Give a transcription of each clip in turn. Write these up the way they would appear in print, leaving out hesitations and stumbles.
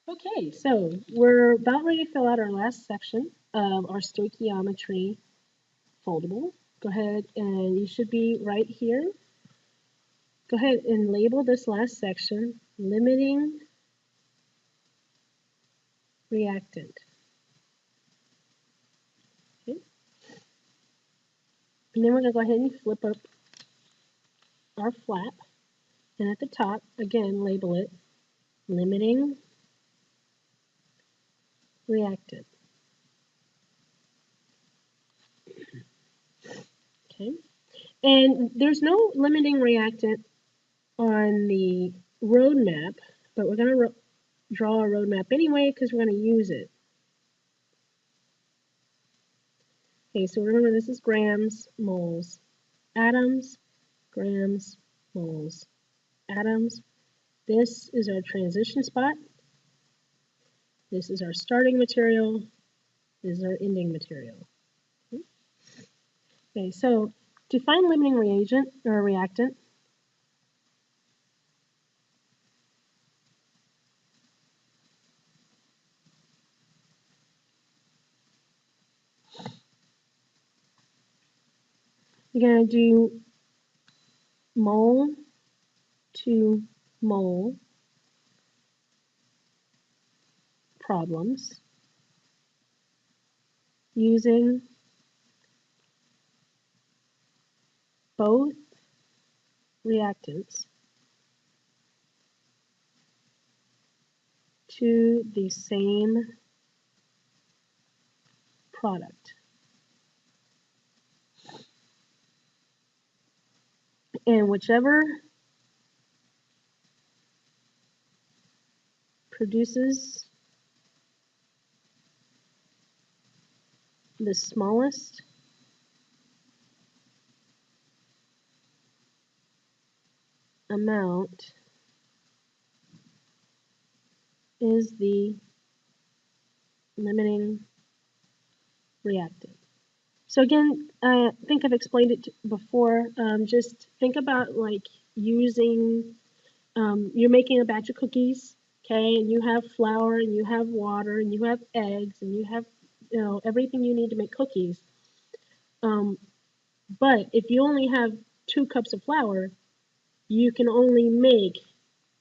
Okay, so we're about ready to fill out our last section of our stoichiometry foldable. Go ahead and you should be right here. Go ahead and label this last section limiting reactant. Okay. And then we're going to go ahead and flip up our flap. And at the top, again, label it limiting reactant. Okay. And there's no limiting reactant on the roadmap, but we're going to draw a roadmap anyway because we're going to use it. Okay, so remember this is grams, moles, atoms, grams, moles, atoms. This is our transition spot. This is our starting material. This is our ending material. Okay, so to find limiting reagent or reactant, you're going to do mole to mole problems using both reactants to the same product. And whichever produces the smallest amount is the limiting reactant. So again, I think I've explained it before. Just think about like using, you're making a batch of cookies, okay, and you have flour and you have water and you have eggs and you have, everything you need to make cookies. But if you only have 2 cups of flour, you can only make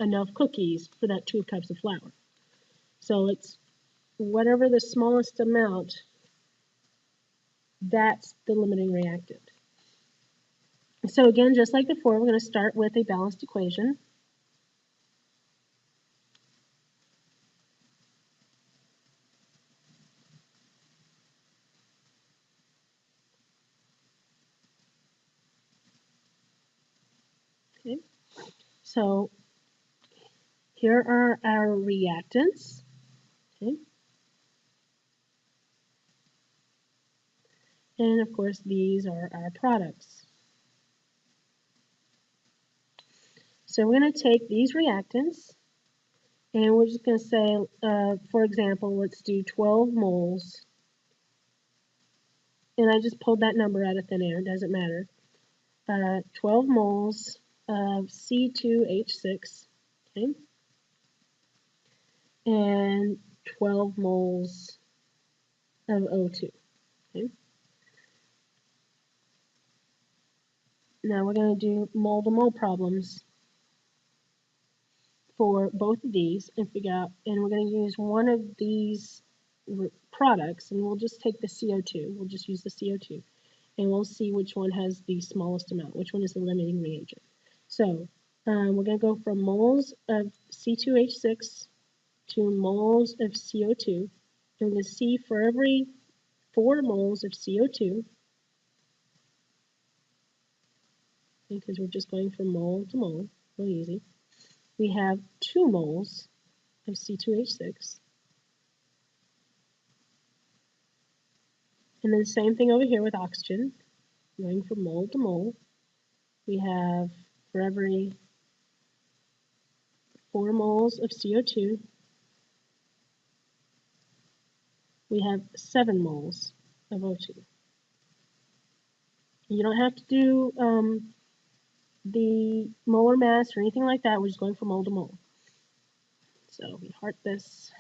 enough cookies for that 2 cups of flour. So it's whatever the smallest amount, that's the limiting reactant. So again, just like before, we're going to start with a balanced equation. Okay. So here are our reactants. Okay. And of course, these are our products. So we're going to take these reactants and we're just going to say, for example, let's do 12 moles. And I just pulled that number out of thin air, doesn't matter. 12 moles of C2H6, okay, and 12 moles of O2, okay. Now we're going to do mole-to-mole problems for both of these and figure out, and we're going to use one of these products, and we'll just take the CO2. We'll just use the CO2, and we'll see which one has the smallest amount, which one is the limiting reagent. So we're going to go from moles of C2H6 to moles of CO2. And we're going to see for every 4 moles of CO2, because we're just going from mole to mole, really easy, we have 2 moles of C2H6. And then the same thing over here with oxygen, going from mole to mole. We have for every 4 moles of CO2, we have 7 moles of O2. You don't have to do the molar mass or anything like that. We're just going from mole to mole. So we heart this.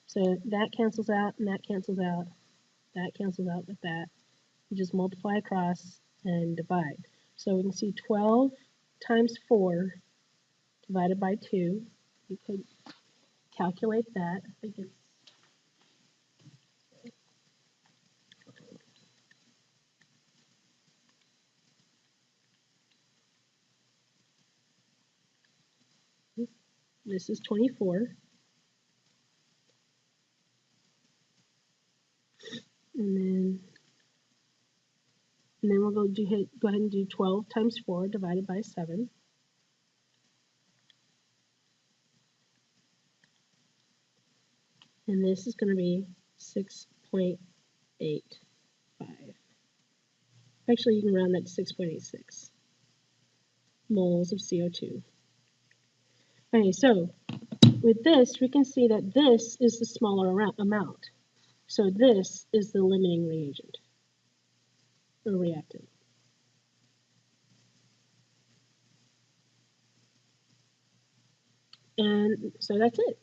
So that cancels out and that cancels out. That cancels out with that. You just multiply across and divide. So we can see 12 times 4 divided by 2. You could calculate that. I think it's this is 24. And then we'll go ahead and do 12 times 4 divided by 7. And this is going to be 6.85. Actually, you can round that to 6.86 moles of CO2. Okay, so with this, we can see that this is the smaller amount. So this is the limiting reagent or reactant. And so that's it.